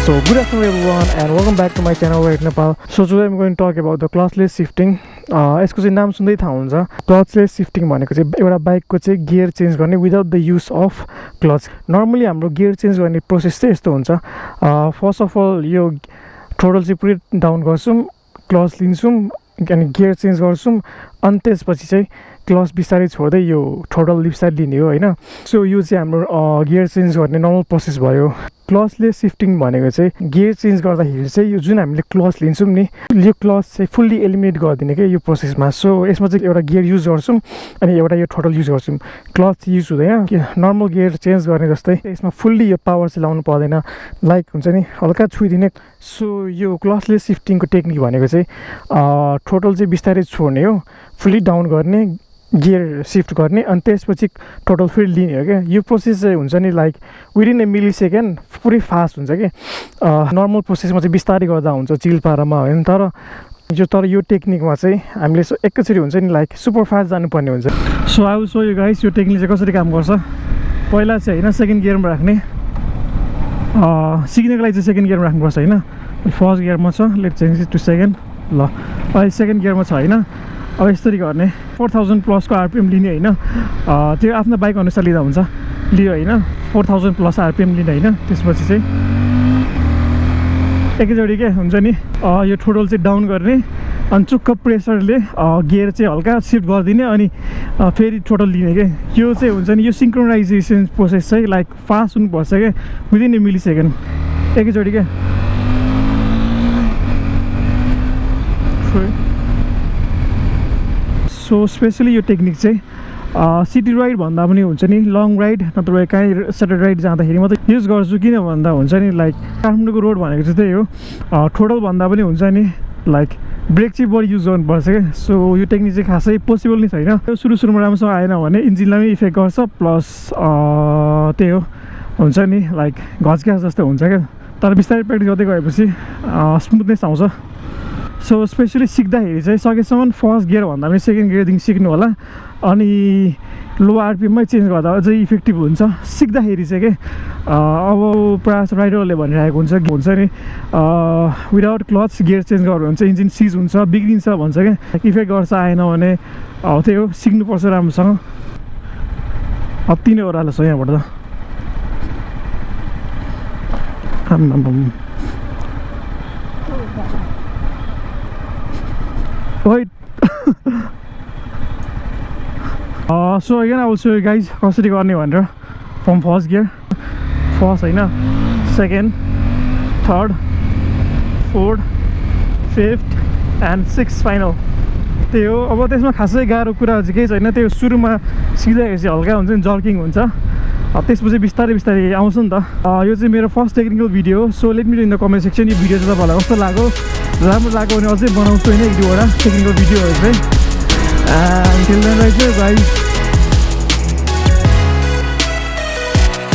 So good afternoon everyone and welcome back to my channel here in Nepal. So today I'm going to talk about the clutchless shifting. यसको चाहिँ नाम सुन्दै थाहा हुन्छ. Clutchless shifting भनेको चाहिँ एउटा बाइकको चाहिँ गियर चेन्ज गर्ने without the use of clutch. Normally हाम्रो गियर चेन्ज गर्ने प्रोसेस चाहिँ यस्तो हुन्छ. फर्स्ट अफ अल यो थ्रोटल चाहिँ पुरै डाउन गर्छौँ, क्लच लिन्छौँ अनि गियर चेन्ज गर्छौँ अनि त्यसपछि चाहिँ क्लच बिस्तारै छोड्दै यो थ्रोटल लिफ्ट साइड लिने हो हैन. सो यो चाहिँ हाम्रो गियर चेन्ज गर्ने नर्मल प्रोसेस भयो. क्लचलेस शिफ्टिङ भनेको चाहिँ गियर चेन्ज गर्दाखेरि चाहिँ यो जुन हामीले क्लच लिन्छौँ नि यो क्लच चाहिँ फुल्ली एलिमिनेट गरिदिने के यो प्रोसेसमा. सो यसमा चाहिँ एउटा गियर युज गर्छौँ अनि एउटा यो थ्रोटल युज गर्छौँ. क्लच युज हुँदैन कि नर्मल गियर चेन्ज गर्ने जस्तै यसमा फुल्ली यो पावर चाहिँ लाउनु पर्दैन, लाइक हुन्छ नि हल्का छुइदिने. सो यो क्लचलेस शिफ्टिङको टेक्निक भनेको चाहिँ थ्रोटल चाहिँ बिस्तारै छोड्ने हो, फुल्ली डाउन गर्ने, गियर सिफ्ट गर्ने अनि त्यसपछि टोटल फेरि लिने हो क्या. यो प्रोसेस चाहिँ हुन्छ नि लाइक विदिन ए मिली सेकेन्ड पुरै फास्ट हुन्छ कि. नर्मल प्रोसेसमा चाहिँ बिस्तारै गर्दा हुन्छ चिल पारामा होइन. तर यो टेक्निकमा चाहिँ हामीले एकैचोटि हुन्छ नि लाइक सुपर फास्ट जानुपर्ने हुन्छ. So I will so you guys यो टेक्निक चाहिँ कसरी काम गर्छ. पहिला चाहिँ होइन सेकेन्ड गियरमा राख्ने, सिक्नेको लागि चाहिँ सेकेन्ड गियरमा राख्नुपर्छ होइन. फर्स्ट गियरमा छ, let change it to second. ल अहिले सेकेन्ड गियरमा छ होइन. अब यसरी गर्ने 4000 प्लसको आरपिएम लिने होइन. त्यो आफ्नो बाइक अनुसार लिँदा हुन्छ, लियो होइन 4000 प्लस आरपिएम लिने होइन. त्यसपछि चाहिँ एकैचोटि के हुन्छ नि यो थ्रोटल चाहिँ डाउन गर्ने अनि चुक्क प्रेसरले गियर चाहिँ हल्का सिफ्ट गरिदिने अनि फेरि थ्रोटल लिने के. यो चाहिँ हुन्छ नि यो सिङ्क्रोनाइजेसन प्रोसेस चाहिँ लाइक फास्ट हुनुपर्छ क्या, विदिन ए मिली सेकेन्ड एकैचोटि क्या. सो स्पेसली यो टेक्निक चाहिँ सिटी राइड भन्दा पनि हुन्छ नि लङ राइड नत्र काहीँ सेटल राइड जाँदाखेरि मात्रै युज गर्छु. किन भन्दा हुन्छ नि लाइक काठमाडौँको रोड भनेको चाहिँ त्यही हो. थ्रोटल भन्दा पनि हुन्छ नि लाइक ब्रेक चाहिँ बढी युज गर्नुपर्छ क्या. सो यो टेक्निक चाहिँ खासै पोसिबल नै छैन. यो सुरुमा राम्रोसँग आएन भने इन्जिनलाई पनि इफेक्ट गर्छ, प्लस त्यही हो हुन्छ नि लाइक घचघास जस्तो हुन्छ क्या. तर बिस्तारै प्र्याक्टिस गर्दै गएपछि स्मुथनेस आउँछ. सो स्पेसली सिक्दाखेरि चाहिँ सकेसम्म फर्स्ट गियर भन्दा पनि सेकेन्ड गियरदेखि सिक्नु होला अनि लो आरपिएममै चेन्ज गर्दा अझै इफेक्टिभ हुन्छ सिक्दाखेरि चाहिँ के. अब प्रायः राइडरहरूले भनिरहेको हुन्छ नि विदाउट क्लच गियर चेन्ज गर्यो भने चाहिँ इन्जिन सिज हुन्छ, बिग्रिन्छ भन्छ क्या. इफेक्ट गर्छ आएन भने त्यही हो सिक्नुपर्छ राम्रोसँग. अति नै ओह्रालो छ यहाँबाट त. Wait. So again I will show you guys कसरी गर्ने भनेर. फ्रम फर्स्ट गियर, फर्स्ट होइन second, third, fourth, fifth and six final. त्यही हो. अब त्यसमा खासै गाह्रो कुरा चाहिँ केही छैन. त्यो सुरुमा सिक्दाखेरि चाहिँ हल्का हुन्छ नि जर्किङ हुन्छ, त्यसपछि बिस्तारै आउँछ नि त. यो चाहिँ मेरो फर्स्ट टेक्निकल भिडियो हो. So let me in the comment section यो भिडियो चाहिँ तपाईँलाई कस्तो लाग्यो. राम्रो लाग्यो भने अझै बनाउँछु होइन एक दुईवटा टेक्निकल भिडियोहरू चाहिँ. And till then right guys.